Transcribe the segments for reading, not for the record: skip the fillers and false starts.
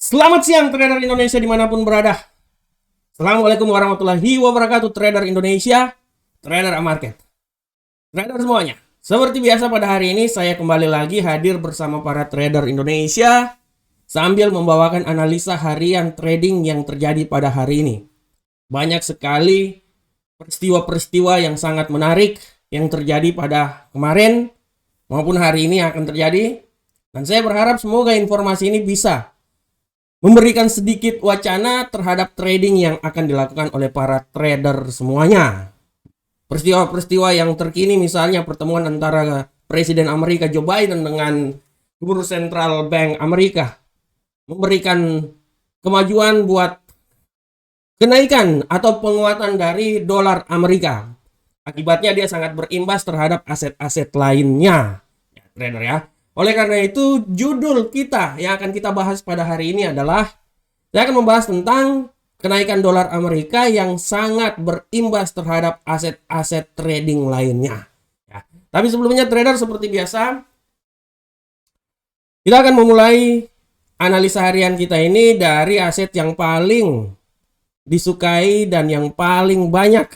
Selamat siang trader Indonesia dimanapun berada. Assalamualaikum warahmatullahi wabarakatuh trader Indonesia, trader market, trader semuanya. Seperti biasa pada hari ini saya kembali lagi hadir bersama para trader Indonesia sambil membawakan analisa harian trading yang terjadi pada hari ini. Banyak sekali peristiwa-peristiwa yang sangat menarik yang terjadi pada kemarin maupun hari ini akan terjadi. Dan saya berharap semoga informasi ini bisa memberikan sedikit wacana terhadap trading yang akan dilakukan oleh para trader semuanya. Peristiwa-peristiwa yang terkini misalnya pertemuan antara Presiden Amerika Joe Biden dengan Gubernur Central Bank Amerika memberikan kemajuan buat kenaikan atau penguatan dari dolar Amerika. Akibatnya dia sangat berimbas terhadap aset-aset lainnya, ya, trader ya. Oleh karena itu, judul kita yang akan kita bahas pada hari ini adalah saya akan membahas tentang kenaikan dolar Amerika yang sangat berimbas terhadap aset-aset trading lainnya. Ya. Tapi sebelumnya trader seperti biasa, kita akan memulai analisa harian kita ini dari aset yang paling disukai dan yang paling banyak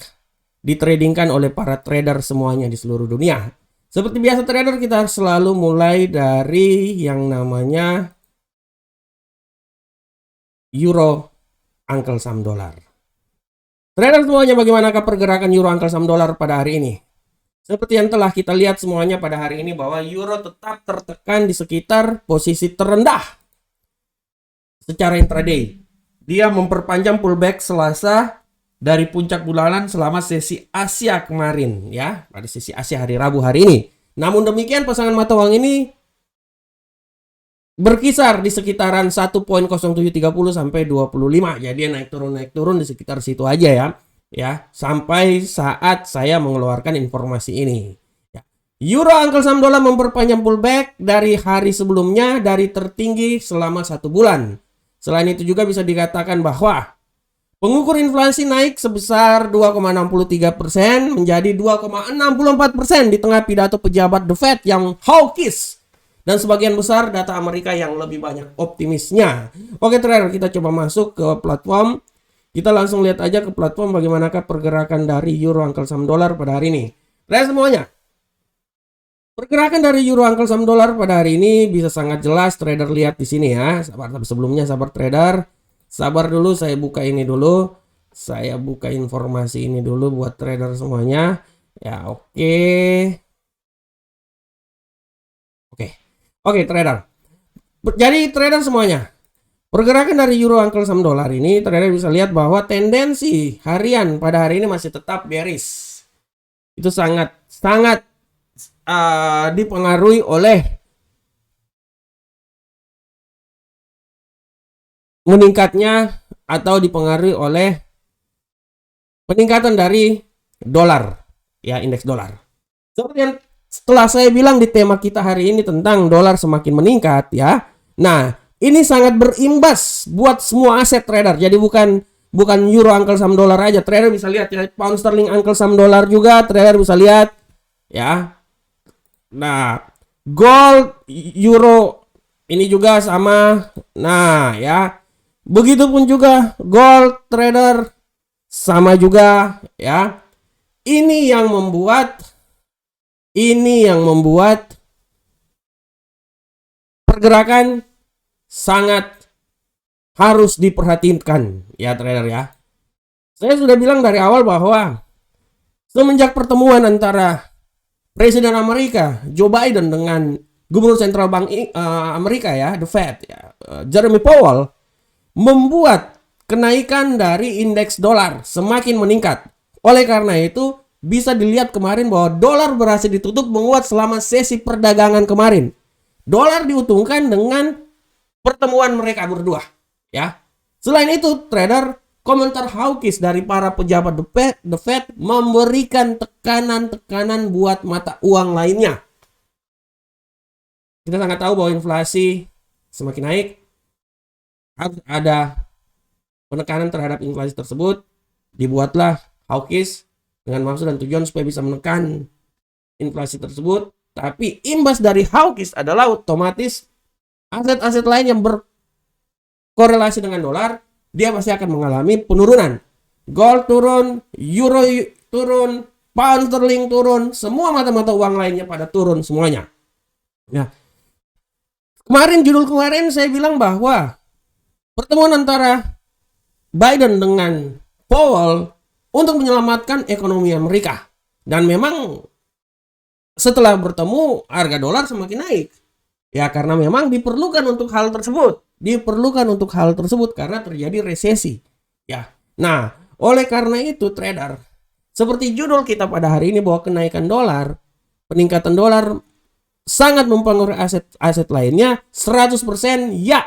ditradingkan oleh para trader semuanya di seluruh dunia. Seperti biasa trader, kita harus selalu mulai dari yang namanya euro angkel saham dolar. Trader semuanya, bagaimanakah pergerakan euro angkel saham dolar pada hari ini? Seperti yang telah kita lihat semuanya pada hari ini bahwa euro tetap tertekan di sekitar posisi terendah secara intraday. Dia memperpanjang pullback Selasa dari puncak bulanan selama sesi Asia kemarin, ya, pada sesi Asia hari Rabu hari ini. Namun demikian pasangan mata uang ini berkisar di sekitaran 1.0730 sampai 25. Jadi naik turun di sekitar situ aja ya. Ya, sampai saat saya mengeluarkan informasi ini. Ya. Euro angkel saham dolar memperpanjang pullback dari hari sebelumnya dari tertinggi selama 1 bulan. Selain itu juga bisa dikatakan bahwa pengukur inflasi naik sebesar 2,63% menjadi 2,64% di tengah pidato pejabat The Fed yang hawkish dan sebagian besar data Amerika yang lebih banyak optimisnya. Oke trader, kita coba masuk ke platform. Kita langsung lihat aja ke platform bagaimanakah pergerakan dari euro angkel saham dolar pada hari ini. Trader semuanya, pergerakan dari euro angkel saham dolar pada hari ini bisa sangat jelas trader lihat di sini ya. Tapi sebelumnya sabar trader. Sabar dulu, saya buka ini dulu. Saya buka informasi ini dulu buat trader semuanya. Ya, oke. Oke, trader. Jadi trader semuanya, pergerakan dari euro angkel saham dolar ini trader bisa lihat bahwa tendensi harian pada hari ini masih tetap bearish. Itu sangat dipengaruhi oleh meningkatnya atau dipengaruhi oleh peningkatan dari dolar, ya, indeks dolar. Seperti yang setelah saya bilang di tema kita hari ini tentang dolar semakin meningkat ya. Nah, ini sangat berimbas buat semua aset trader. Jadi bukan euro angkel saham dolar aja, trader bisa lihat ya, pound sterling angkel saham dolar juga trader bisa lihat ya. Nah, gold, euro ini juga sama. Nah, ya. Begitupun juga gold trader sama juga ya. Ini yang membuat pergerakan sangat harus diperhatikan ya trader ya. Saya sudah bilang dari awal bahwa semenjak pertemuan antara Presiden Amerika Joe Biden dengan Gubernur Central Bank Amerika ya, The Fed ya, Jeremy Powell, membuat kenaikan dari indeks dolar semakin meningkat. Oleh karena itu, bisa dilihat kemarin bahwa dolar berhasil ditutup menguat selama sesi perdagangan kemarin. Dolar diuntungkan dengan pertemuan mereka berdua, ya. Selain itu, trader, komentar hawkish dari para pejabat The Fed memberikan tekanan-tekanan buat mata uang lainnya. Kita sangat tahu bahwa inflasi semakin naik. Harus ada penekanan terhadap inflasi tersebut. Dibuatlah hawkish dengan maksud dan tujuan supaya bisa menekan inflasi tersebut. Tapi imbas dari hawkish adalah otomatis aset-aset lain yang korelasi dengan dolar, dia pasti akan mengalami penurunan. Gold turun, euro turun, pound sterling turun, semua mata-mata uang lainnya pada turun semuanya. Nah, judul kemarin saya bilang bahwa pertemuan antara Biden dengan Powell untuk menyelamatkan ekonomi Amerika. Dan memang setelah bertemu harga dolar semakin naik. Ya karena memang diperlukan untuk hal tersebut. Karena terjadi resesi. Ya. Nah, oleh karena itu trader, seperti judul kita pada hari ini bahwa kenaikan dolar, peningkatan dolar sangat mempengaruhi aset lainnya 100% ya.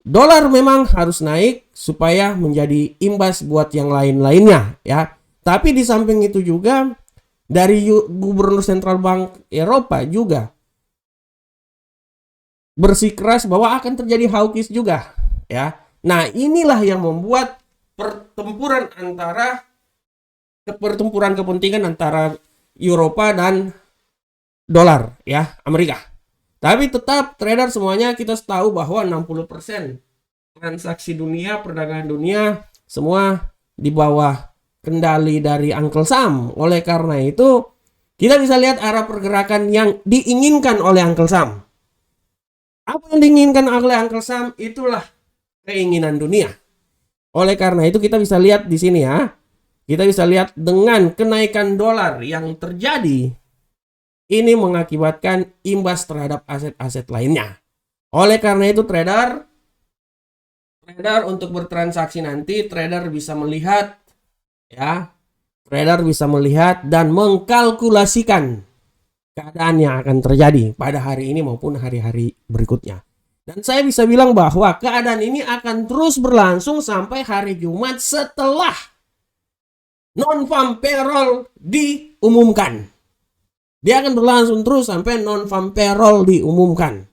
Dolar memang harus naik supaya menjadi imbas buat yang lain-lainnya ya. Tapi di samping itu juga dari Gubernur Sentral Bank Eropa juga bersikeras bahwa akan terjadi hawkish juga ya. Nah, inilah yang membuat pertempuran kepentingan antara Eropa dan dolar ya, Amerika. Tapi tetap trader semuanya kita tahu bahwa 60% transaksi dunia, perdagangan dunia semua di bawah kendali dari Uncle Sam. Oleh karena itu, kita bisa lihat arah pergerakan yang diinginkan oleh Uncle Sam. Apa yang diinginkan oleh Uncle Sam itulah keinginan dunia. Oleh karena itu kita bisa lihat di sini ya. Kita bisa lihat dengan kenaikan dolar yang terjadi, ini mengakibatkan imbas terhadap aset-aset lainnya. Oleh karena itu trader untuk bertransaksi nanti trader bisa melihat ya. Trader bisa melihat dan mengkalkulasikan keadaan yang akan terjadi pada hari ini maupun hari-hari berikutnya. Dan saya bisa bilang bahwa keadaan ini akan terus berlangsung sampai hari Jumat setelah non-farm payroll diumumkan. Dia akan berlangsung terus sampai non-farm payroll diumumkan.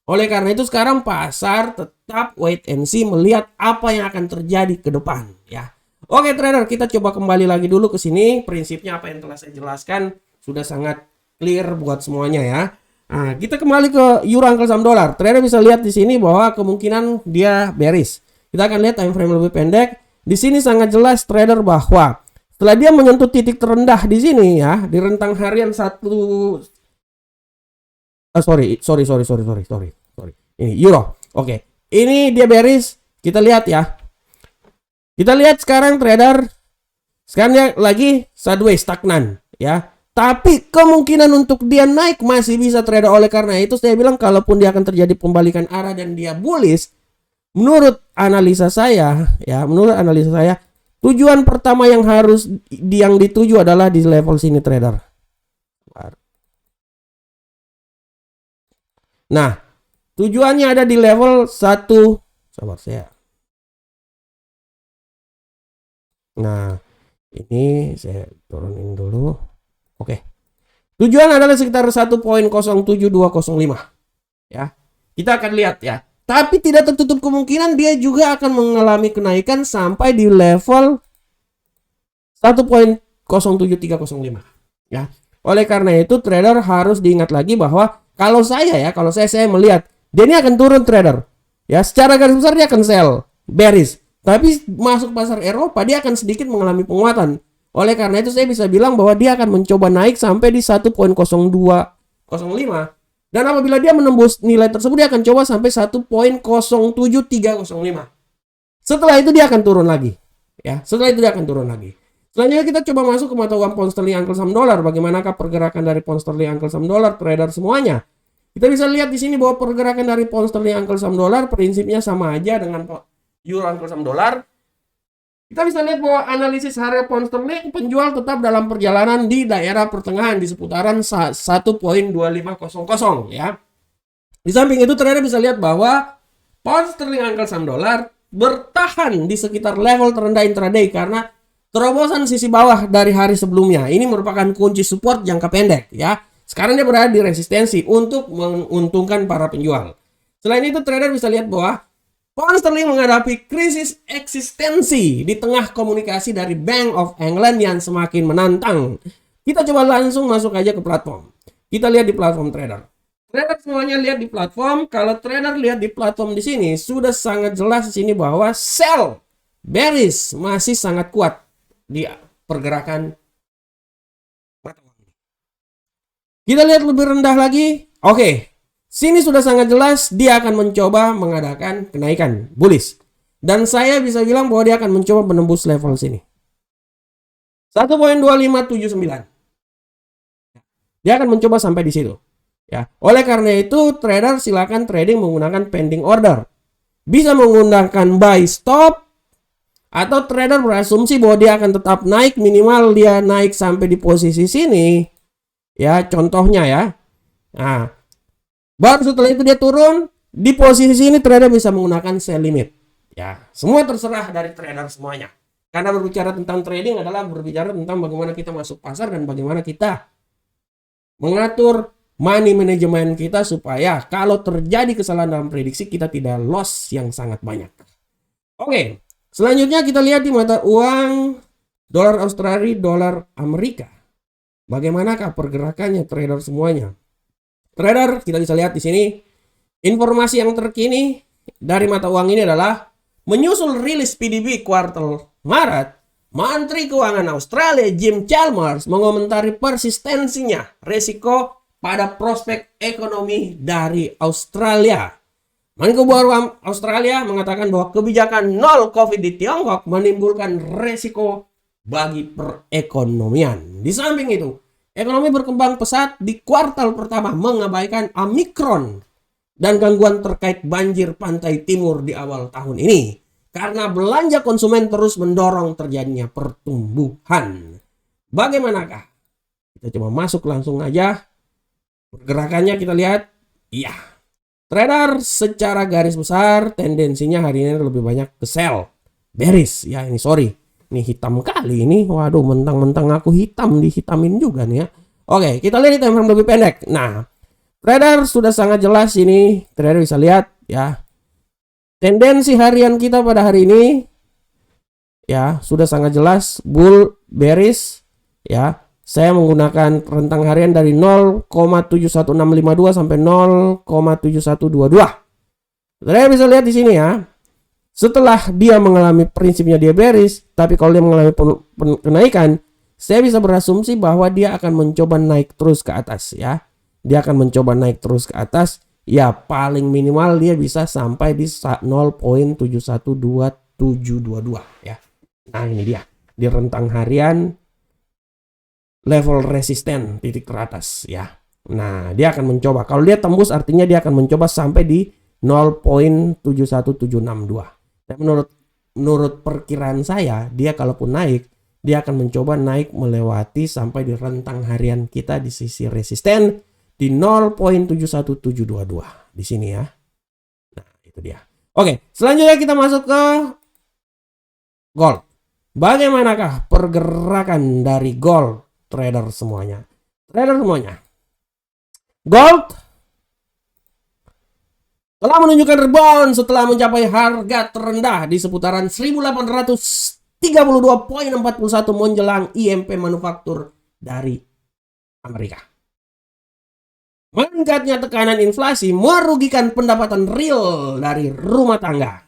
Oleh karena itu sekarang pasar tetap wait and see melihat apa yang akan terjadi ke depan ya. Oke trader, kita coba kembali lagi dulu ke sini. Prinsipnya apa yang telah saya jelaskan sudah sangat clear buat semuanya ya. Nah, kita kembali ke euro Uncle Sam dolar. Trader bisa lihat di sini bahwa kemungkinan dia bearish. Kita akan lihat time frame lebih pendek. Di sini sangat jelas trader bahwa setelah dia menyentuh titik terendah di sini ya, di rentang harian sorry. Ini euro. Oke. Ini dia bearish. Kita lihat ya. Kita lihat sekarang trader. Sekarang dia lagi sideways stagnan ya. Tapi kemungkinan untuk dia naik masih bisa trader. Oleh karena itu saya bilang kalaupun dia akan terjadi pembalikan arah dan dia bullish, menurut analisa saya, tujuan pertama yang dituju adalah di level sini trader. Nah, tujuannya ada di level 1. Sabar saya. Nah, ini saya turunin dulu. Oke. Tujuan adalah sekitar 1.07205. Ya. Kita akan lihat ya. Tapi tidak tertutup kemungkinan dia juga akan mengalami kenaikan sampai di level 1.07305. Ya. Oleh karena itu trader harus diingat lagi bahwa kalau saya melihat dia ini akan turun trader. Ya, secara garis besar dia akan sell, bearish. Tapi masuk pasar Eropa dia akan sedikit mengalami penguatan. Oleh karena itu saya bisa bilang bahwa dia akan mencoba naik sampai di 1.0205. Dan apabila dia menembus nilai tersebut dia akan coba sampai 1.07305. Setelah itu dia akan turun lagi. Ya, selanjutnya kita coba masuk ke mata uang pound sterling Uncle Sam dolar. Bagaimanakah pergerakan dari pound sterling Uncle Sam dolar trader semuanya? Kita bisa lihat di sini bahwa pergerakan dari pound sterling Uncle Sam dolar prinsipnya sama aja dengan euro Uncle Sam dolar. Kita bisa lihat bahwa analisis harga pound sterling penjual tetap dalam perjalanan di daerah pertengahan di seputaran 1.2500 ya. Di samping itu trader bisa lihat bahwa pound sterling Uncle Sam dolar bertahan di sekitar level terendah intraday karena terobosan sisi bawah dari hari sebelumnya. Ini merupakan kunci support jangka pendek ya. Sekarang dia berada di resistensi untuk menguntungkan para penjual. Selain itu trader bisa lihat bahwa pound sterling menghadapi krisis eksistensi di tengah komunikasi dari Bank of England yang semakin menantang. Kita coba langsung masuk aja ke platform. Kita lihat di platform trader. Trader semuanya lihat di platform. Kalau trader lihat di platform di sini sudah sangat jelas di sini bahwa sell bearish masih sangat kuat di pergerakan mata uang ini. Kita lihat lebih rendah lagi. Oke, sini sudah sangat jelas dia akan mencoba mengadakan kenaikan bullish. Dan saya bisa bilang bahwa dia akan mencoba menembus level sini. 1.2579. Dia akan mencoba sampai di situ. Ya, oleh karena itu trader silakan trading menggunakan pending order. Bisa menggunakan buy stop atau trader berasumsi bahwa dia akan tetap naik, minimal dia naik sampai di posisi sini. Ya, contohnya ya. Nah, baru setelah itu dia turun di posisi sini trader bisa menggunakan sell limit. Ya, semua terserah dari trader semuanya. Karena berbicara tentang trading adalah berbicara tentang bagaimana kita masuk pasar dan bagaimana kita mengatur money management kita supaya kalau terjadi kesalahan dalam prediksi kita tidak loss yang sangat banyak. Oke, selanjutnya kita lihat di mata uang dolar Australia, dolar Amerika. Bagaimanakah pergerakannya trader semuanya? Trader, kita bisa lihat di sini informasi yang terkini dari mata uang ini adalah menyusul rilis PDB kuartal Maret. Menteri Keuangan Australia Jim Chalmers mengomentari persistensinya risiko pada prospek ekonomi dari Australia. Menko Baru Australia mengatakan bahwa kebijakan nol COVID di Tiongkok menimbulkan risiko bagi perekonomian. Di samping itu, ekonomi berkembang pesat di kuartal pertama mengabaikan Omicron dan gangguan terkait banjir pantai timur di awal tahun ini. Karena belanja konsumen terus mendorong terjadinya pertumbuhan. Bagaimanakah? Kita coba masuk langsung aja. Pergerakannya kita lihat. Iya. Trader secara garis besar tendensinya hari ini lebih banyak ke sell. Bearish. Ya ini sorry. Ini hitam kali ini. Waduh, mentang-mentang aku hitam, dihitamin juga nih ya. Oke, kita lihat di time frame lebih pendek. Nah, trader sudah sangat jelas ini. Trader bisa lihat ya. Tendensi harian kita pada hari ini ya sudah sangat jelas bull bearish ya. Saya menggunakan rentang harian dari 0,71652 sampai 0,7122. Saya bisa lihat di sini ya. Setelah dia mengalami prinsipnya dia bearish, tapi kalau dia mengalami kenaikan, saya bisa berasumsi bahwa dia akan mencoba naik terus ke atas ya. Dia akan mencoba naik terus ke atas. Ya paling minimal dia bisa sampai di 0.712722 ya. Nah ini dia di rentang harian level resisten titik teratas ya. Nah dia akan mencoba. Kalau dia tembus artinya dia akan mencoba sampai di 0.71762. Dan menurut perkiraan saya dia kalaupun naik dia akan mencoba naik melewati sampai di rentang harian kita di sisi resisten di 0.71722 di sini ya. Nah, itu dia. Oke, selanjutnya kita masuk ke gold. Bagaimanakah pergerakan dari gold trader semuanya? Trader semuanya. Gold telah menunjukkan rebound setelah mencapai harga terendah di seputaran 1832.41 menjelang IMP manufaktur dari Amerika. Meningkatnya tekanan inflasi merugikan pendapatan real dari rumah tangga.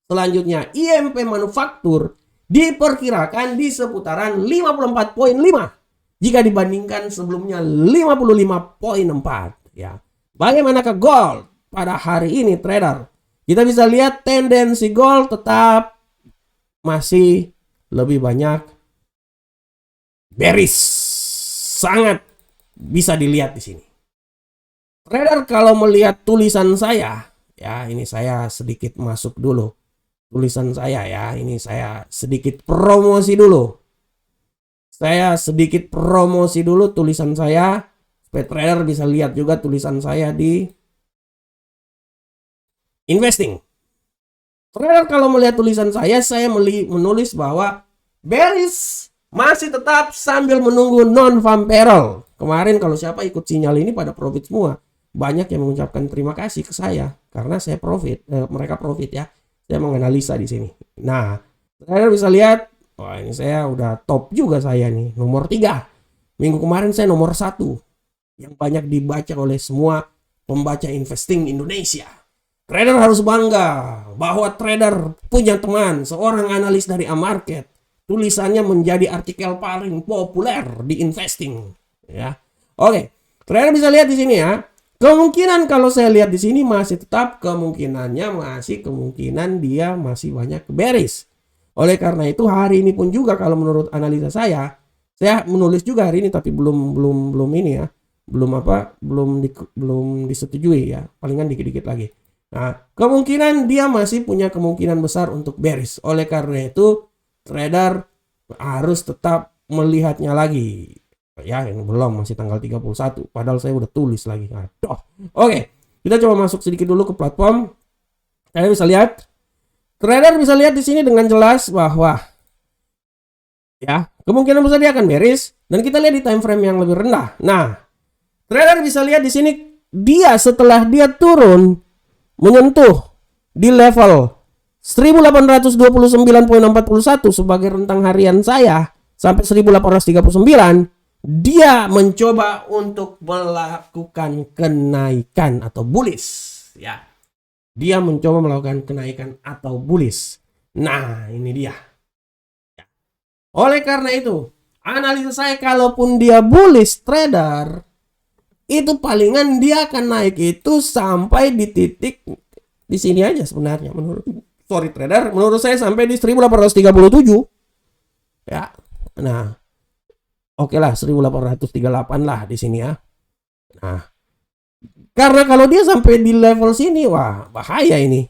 Selanjutnya, IMP manufaktur diperkirakan di seputaran 54.5 jika dibandingkan sebelumnya 55.4 ya. Bagaimanakah gold pada hari ini trader? Kita bisa lihat tendensi gold tetap masih lebih banyak bearish. Sangat bisa dilihat di sini. Trader kalau melihat tulisan saya, ya ini saya sedikit masuk dulu. Tulisan saya ya, ini saya sedikit promosi dulu. Saya sedikit promosi dulu tulisan saya. Supaya trader bisa lihat juga tulisan saya di investing. Trader kalau melihat tulisan saya menulis bahwa bearish masih tetap sambil menunggu non-farm payroll. Kemarin kalau siapa ikut sinyal ini pada profit semua. Banyak yang mengucapkan terima kasih ke saya karena saya profit, mereka profit ya. Saya menganalisa di sini. Nah, trader bisa lihat, wah ini saya udah top juga saya nih, nomor 3. Minggu kemarin saya nomor 1 yang banyak dibaca oleh semua pembaca investing Indonesia. Trader harus bangga bahwa trader punya teman, seorang analis dari Amarket. Tulisannya menjadi artikel paling populer di investing. Ya, oke. Trader bisa lihat di sini ya. Kemungkinan kalau saya lihat di sini masih tetap kemungkinan dia masih banyak bearish. Oleh karena itu hari ini pun juga kalau menurut analisa saya menulis juga hari ini tapi belum ini ya. Belum disetujui ya. Palingan dikit-dikit lagi. Nah, kemungkinan dia masih punya kemungkinan besar untuk bearish. Oleh karena itu, trader harus tetap melihatnya lagi. Ya, yang belum masih tanggal 31. Padahal saya udah tulis lagi. Aduh. Oke, kita coba masuk sedikit dulu ke platform. Saya bisa lihat. Trader bisa lihat di sini dengan jelas bahwa ya, kemungkinan besar dia akan bearish. Dan kita lihat di time frame yang lebih rendah. Nah, trader bisa lihat di sini dia setelah dia turun menyentuh di level 1829.41 sebagai rentang harian saya sampai 1839, dia mencoba untuk melakukan kenaikan atau bullish ya. Dia mencoba melakukan kenaikan atau bullish. Nah, ini dia. Oleh karena itu, analisa saya kalaupun dia bullish trader, itu palingan dia akan naik itu sampai di titik di sini aja sebenarnya menurut saya sampai di 1837 ya. Nah, oke lah 1838 lah di sini ya. Nah, karena kalau dia sampai di level sini wah bahaya ini.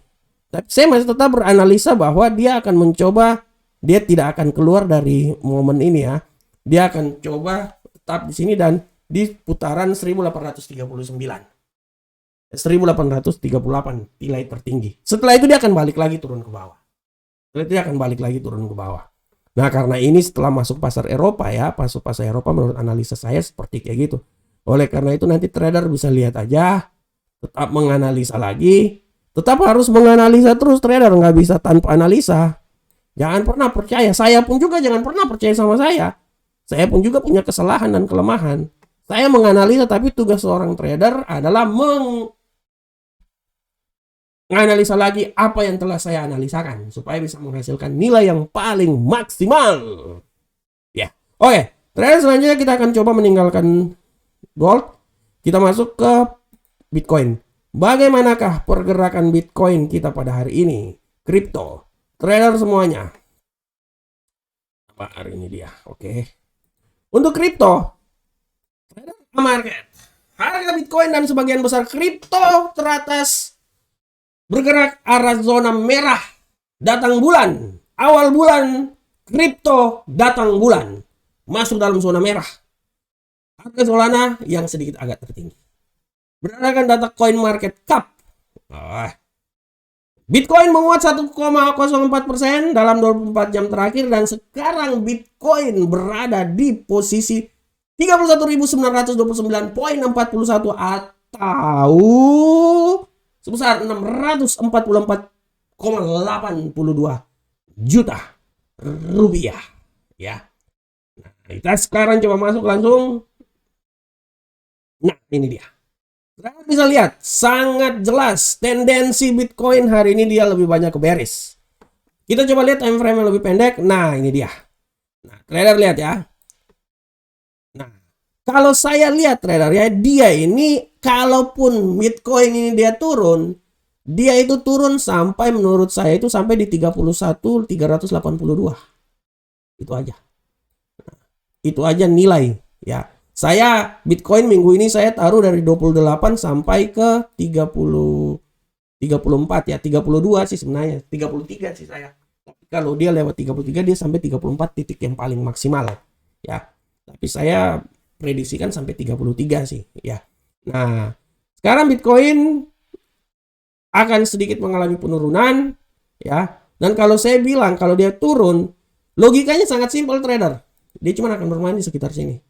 Tapi saya masih tetap beranalisa bahwa dia akan mencoba, dia tidak akan keluar dari momen ini ya. Dia akan coba tetap di sini dan di putaran 1838 nilai tertinggi. Setelah itu dia akan balik lagi turun ke bawah. Nah, karena ini setelah masuk pasar Eropa ya, masuk pasar Eropa menurut analisa saya seperti kayak gitu. Oleh karena itu nanti trader bisa lihat aja, tetap menganalisa lagi, tetap harus menganalisa terus trader, nggak bisa tanpa analisa. Jangan pernah percaya, saya pun juga jangan pernah percaya sama saya. Saya pun juga punya kesalahan dan kelemahan. Saya menganalisa, tapi tugas seorang trader adalah menganalisa lagi apa yang telah saya analisakan supaya bisa menghasilkan nilai yang paling maksimal. Ya, oke. Trader selanjutnya kita akan coba meninggalkan gold. Kita masuk ke Bitcoin. Bagaimanakah pergerakan Bitcoin kita pada hari ini? Kripto. Trader semuanya. Apa hari ini dia? Oke. Untuk kripto, market, harga Bitcoin dan sebagian besar kripto teratas bergerak arah zona merah. Datang bulan, awal bulan kripto datang bulan masuk dalam zona merah. Harga Solana yang sedikit agak tertinggi. Berdasarkan data Coin Market Cap, Bitcoin menguat 1,04% dalam 24 jam terakhir dan sekarang Bitcoin berada di posisi 31.929.41 atau sebesar 644,82 juta rupiah ya. Nah, kita sekarang coba masuk langsung. Nah, ini dia. Kita bisa lihat sangat jelas tendensi Bitcoin hari ini dia lebih banyak ke bearish. Kita coba lihat time frame yang lebih pendek. Nah, ini dia. Nah, trader lihat ya. Kalau saya lihat trader ya, dia ini kalaupun Bitcoin ini dia turun, dia itu turun sampai menurut saya itu sampai di 31.382. Itu aja. Itu aja nilai ya. Saya Bitcoin minggu ini saya taruh dari 28 sampai ke 34 ya, 32 sih sebenarnya, 33 sih saya. Tapi kalau dia lewat 33 dia sampai 34 titik yang paling maksimal ya. Tapi saya prediksikan sampai 33 sih ya. Nah, sekarang Bitcoin akan sedikit mengalami penurunan ya. Dan kalau saya bilang kalau dia turun, logikanya sangat simpel trader. Dia cuma akan bermain di sekitar sini.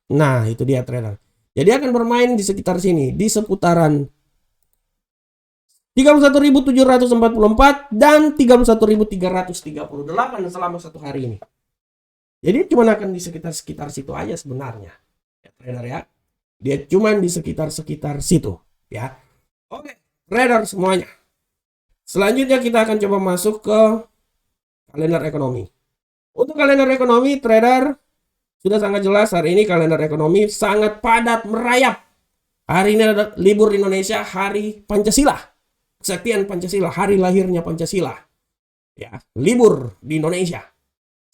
Nah, itu dia trader. Jadi akan bermain di sekitar sini, di seputaran 31.744 dan 31.338 selama satu hari ini. Jadi cuma akan di sekitar-sekitar situ aja sebenarnya. Ya, trader ya. Dia cuma di sekitar-sekitar situ. Ya. Oke, trader semuanya. Selanjutnya kita akan coba masuk ke kalender ekonomi. Untuk kalender ekonomi, trader sudah sangat jelas hari ini kalender ekonomi sangat padat merayap. Hari ini ada libur di Indonesia, hari Pancasila. Kesaktian Pancasila, hari lahirnya Pancasila. Ya, libur di Indonesia.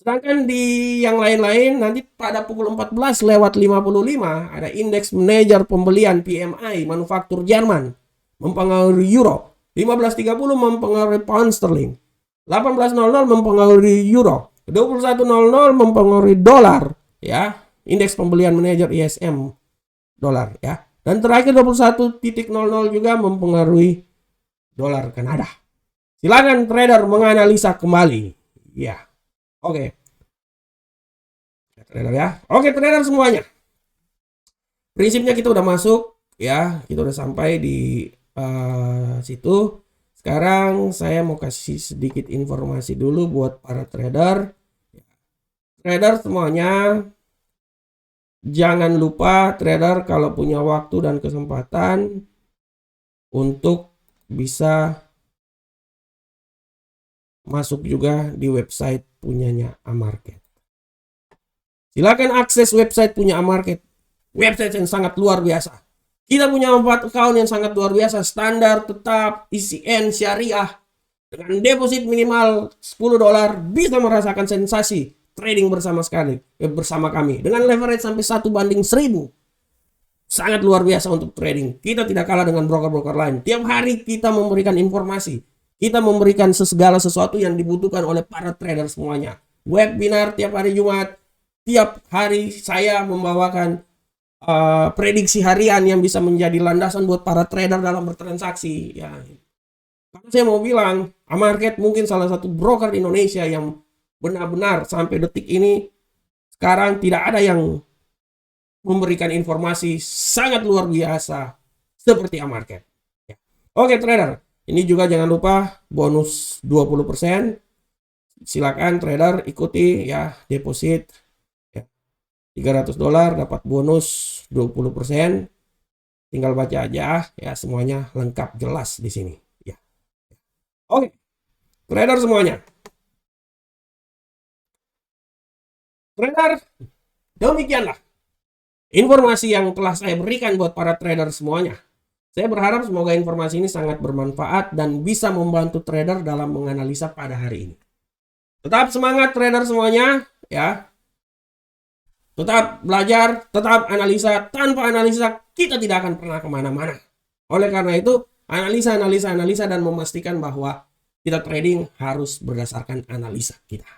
Sedangkan di yang lain-lain nanti pada pukul 14:55 ada indeks manajer pembelian PMI manufaktur Jerman mempengaruhi euro. 15:30 mempengaruhi pound sterling. 18:00 mempengaruhi euro. 21:00 mempengaruhi dolar, ya. Indeks pembelian manajer ISM dolar, ya. Dan terakhir 21:00 juga mempengaruhi dolar Kanada. Silakan trader menganalisa kembali. Ya. Oke. Trader ya. Oke, trader semuanya. Prinsipnya kita udah masuk, ya. Kita udah sampai di situ. Sekarang saya mau kasih sedikit informasi dulu buat para trader. Trader semuanya, jangan lupa trader kalau punya waktu dan kesempatan untuk bisa masuk juga di website punyanya Amarket. Silakan akses website punya Amarket. Website yang sangat luar biasa. Kita punya 4 account yang sangat luar biasa. Standar, tetap, ICN, syariah. Dengan deposit minimal $10 bisa merasakan sensasi trading bersama kami. Dengan leverage sampai 1:1000. Sangat luar biasa untuk trading. Kita tidak kalah dengan broker-broker lain. Tiap hari kita memberikan informasi. Kita memberikan segala sesuatu yang dibutuhkan oleh para trader semuanya. Webinar tiap hari Jumat. Tiap hari saya membawakan prediksi harian yang bisa menjadi landasan buat para trader dalam bertransaksi. Ya. Karena saya mau bilang, Amarket mungkin salah satu broker di Indonesia yang benar-benar sampai detik ini sekarang tidak ada yang memberikan informasi sangat luar biasa seperti Amarket. Ya. Oke trader. Ini juga jangan lupa bonus 20%. Silakan trader ikuti ya, deposit ya, $300 dapat bonus 20%. Tinggal baca aja ya, semuanya lengkap jelas di sini ya. Oke. Trader semuanya. Trader, demikianlah informasi yang telah saya berikan buat para trader semuanya. Saya berharap semoga informasi ini sangat bermanfaat dan bisa membantu trader dalam menganalisa pada hari ini. Tetap semangat trader semuanya ya. Tetap belajar, tetap analisa. Tanpa analisa kita tidak akan pernah kemana-mana. Oleh karena itu analisa dan memastikan bahwa kita trading harus berdasarkan analisa kita.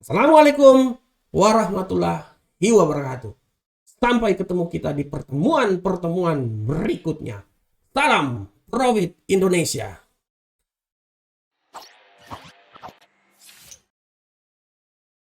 Assalamualaikum warahmatullahi wabarakatuh. Sampai ketemu kita di pertemuan berikutnya. Salam Profit Indonesia.